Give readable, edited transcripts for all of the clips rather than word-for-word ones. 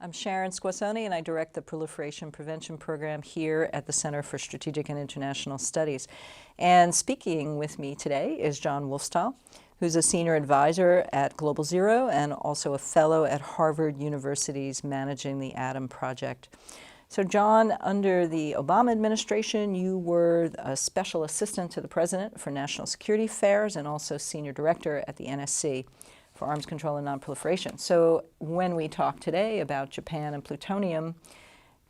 I'm Sharon Squassoni, and I direct the Proliferation Prevention Program here at the Center for Strategic and International Studies. And speaking with me today is Jon Wolfsthal, who's a senior advisor at Global Zero and also a fellow at Harvard University's Managing the Atom Project. So Jon, under the Obama administration, you were a special assistant to the president for national security affairs and also senior director at the NSC for Arms Control and Nonproliferation. So when we talk today about Japan and plutonium,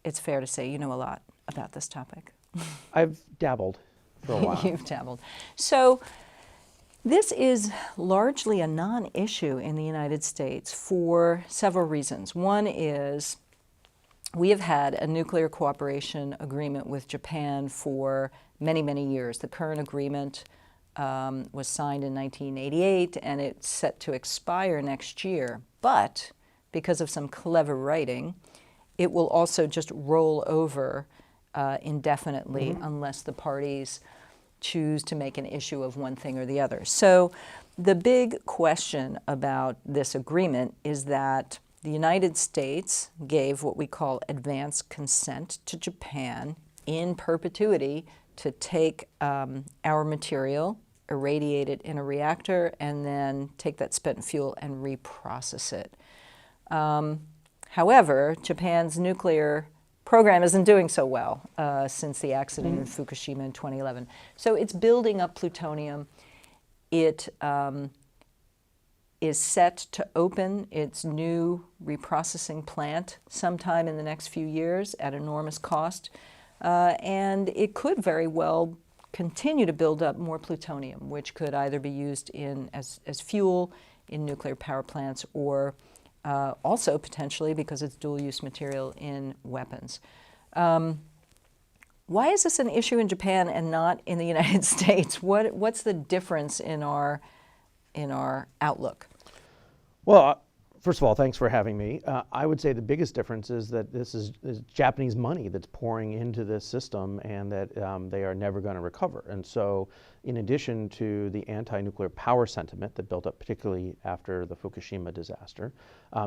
it's fair to say you know a lot about this topic. I've dabbled for a while. You've dabbled. So this is largely a non-issue in the United States for several reasons. One is we have had a nuclear cooperation agreement with Japan for many, many years. The current agreement was signed in 1988, and it's set to expire next year. But because of some clever writing, it will also just roll over indefinitely unless the parties choose to make an issue of one thing or the other. So the big question about this agreement is that the United States gave what we call advance consent to Japan in perpetuity to take our material, irradiate it in a reactor, and then take that spent fuel and reprocess it. However, Japan's nuclear program isn't doing so well since the accident in Fukushima in 2011. So it's building up plutonium. It is set to open its new reprocessing plant sometime in the next few years at enormous cost. And it could very well continue to build up more plutonium, which could either be used as fuel in nuclear power plants or also potentially, because it's dual-use material, in weapons. Why is this an issue in Japan and not in the United States? What's the difference in our outlook? Well, first of all, thanks for having me. I would say the biggest difference is that this is Japanese money that's pouring into this system, and that they are never going to recover. And so in addition to the anti-nuclear power sentiment that built up particularly after the Fukushima disaster,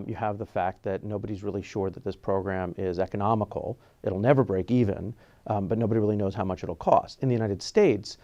you have the fact that nobody's really sure that this program is economical. It'll never break even, but nobody really knows how much it'll cost. In the United States,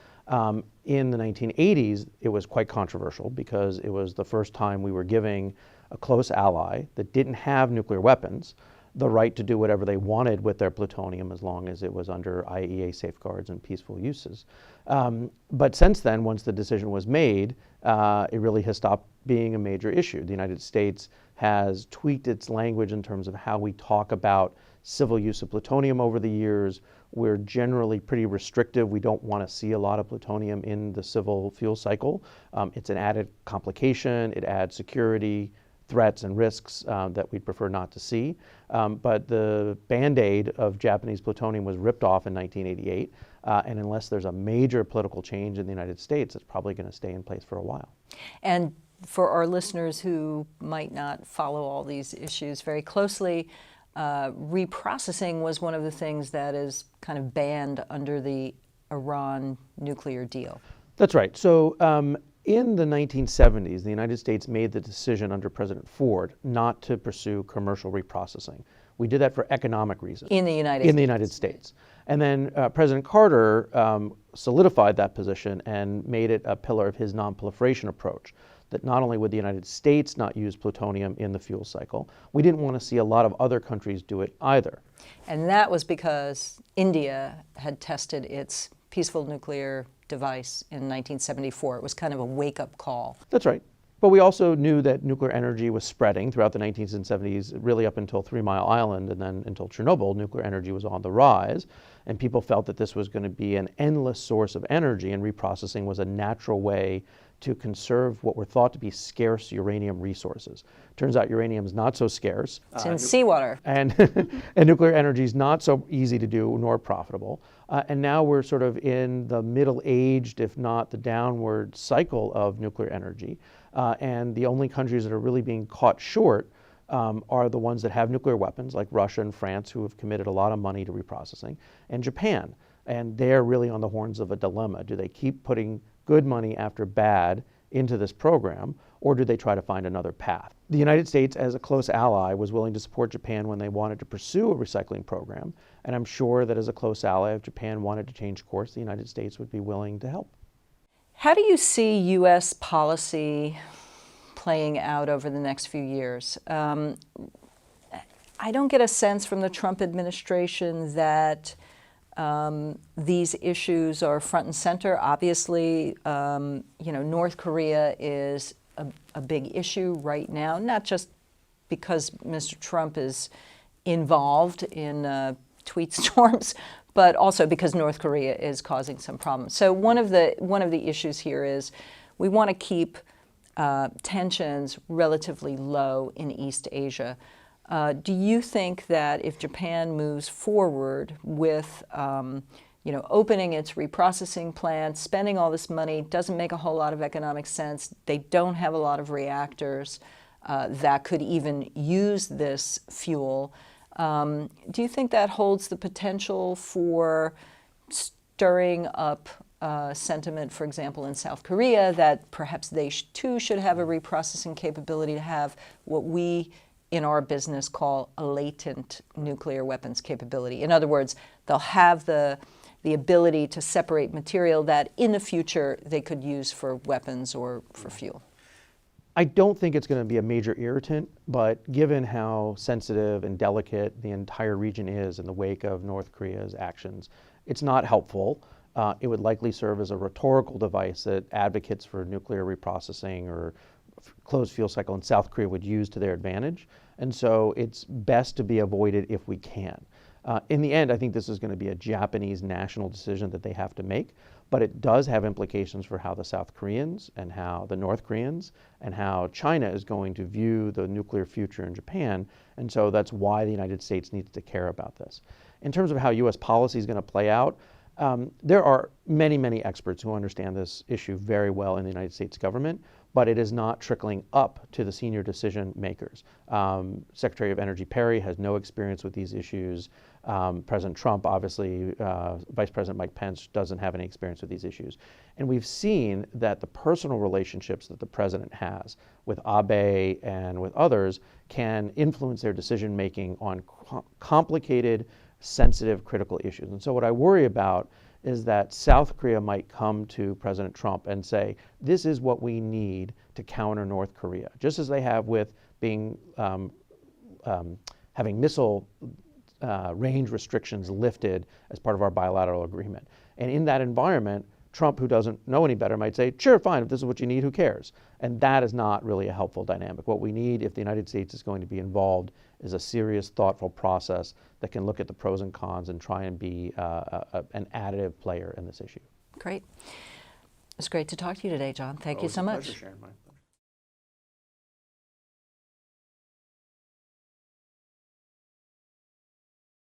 in the 1980s, it was quite controversial because it was the first time we were giving a close ally that didn't have nuclear weapons the right to do whatever they wanted with their plutonium as long as it was under IAEA safeguards and peaceful uses. But since then, once the decision was made, it really has stopped being a major issue. The United States has tweaked its language in terms of how we talk about civil use of plutonium over the years. We're generally pretty restrictive. We don't want to see a lot of plutonium in the civil fuel cycle. It's an added complication. It adds security threats and risks that we'd prefer not to see. But the Band-Aid of Japanese plutonium was ripped off in 1988. And unless there's a major political change in the United States, it's probably going to stay in place for a while. And for our listeners who might not follow all these issues very closely, reprocessing was one of the things that is kind of banned under the Iran nuclear deal. That's right. So in the 1970s, the United States made the decision under President Ford not to pursue commercial reprocessing. We did that for economic reasons. In the United States. And then President Carter solidified that position and made it a pillar of his nonproliferation approach, that not only would the United States not use plutonium in the fuel cycle, we didn't want to see a lot of other countries do it either. And that was because India had tested its peaceful nuclear device in 1974. It was kind of a wake-up call. That's right. But we also knew that nuclear energy was spreading throughout the 1970s, really up until 3 Mile Island, and then until Chernobyl, nuclear energy was on the rise. And people felt that this was going to be an endless source of energy, and reprocessing was a natural way to conserve what were thought to be scarce uranium resources. Turns out uranium is not so scarce. It's in seawater. And nuclear energy is not so easy to do nor profitable. And now we're sort of in the middle-aged, if not the downward cycle of nuclear energy. And the only countries that are really being caught short are the ones that have nuclear weapons, like Russia and France, who have committed a lot of money to reprocessing, and Japan. And they're really on the horns of a dilemma. Do they keep putting good money after bad into this program, or do they try to find another path? The United States, as a close ally, was willing to support Japan when they wanted to pursue a recycling program, and I'm sure that as a close ally, if Japan wanted to change course, the United States would be willing to help. How do you see U.S. policy playing out over the next few years? I don't get a sense from the Trump administration that these issues are front and center. Obviously, North Korea is a big issue right now, not just because Mr. Trump is involved in tweet storms, but also because North Korea is causing some problems. So one of the issues here is we want to keep tensions relatively low in East Asia. Do you think that if Japan moves forward with opening its reprocessing plant, spending all this money, doesn't make a whole lot of economic sense, they don't have a lot of reactors that could even use this fuel, do you think that holds the potential for stirring up sentiment, for example, in South Korea, that perhaps they too should have a reprocessing capability to have what we in our business call a latent nuclear weapons capability? In other words, they'll have the ability to separate material that in the future they could use for weapons or for fuel. I don't think it's going to be a major irritant, but given how sensitive and delicate the entire region is in the wake of North Korea's actions, it's not helpful. It would likely serve as a rhetorical device that advocates for nuclear reprocessing or closed fuel cycle in South Korea would use to their advantage. And so it's best to be avoided if we can. In the end, I think this is going to be a Japanese national decision that they have to make, but it does have implications for how the South Koreans and how the North Koreans and how China is going to view the nuclear future in Japan. And so that's why the United States needs to care about this. In terms of how U.S. policy is going to play out, there are many, many experts who understand this issue very well in the United States government, but it is not trickling up to the senior decision makers. Secretary of Energy Perry has no experience with these issues. President Trump, obviously, Vice President Mike Pence doesn't have any experience with these issues. And we've seen that the personal relationships that the president has with Abe and with others can influence their decision making on complicated, sensitive, critical issues. And so what I worry about is that South Korea might come to President Trump and say, this is what we need to counter North Korea, just as they have with being having missile range restrictions lifted as part of our bilateral agreement. And in that environment, Trump, who doesn't know any better, might say, sure, fine, if this is what you need, who cares? And that is not really a helpful dynamic. What we need, if the United States is going to be involved, is a serious, thoughtful process that can look at the pros and cons and try and be an additive player in this issue. Great. It's great to talk to you today, John. Thank you so much. Pleasure, Sharon.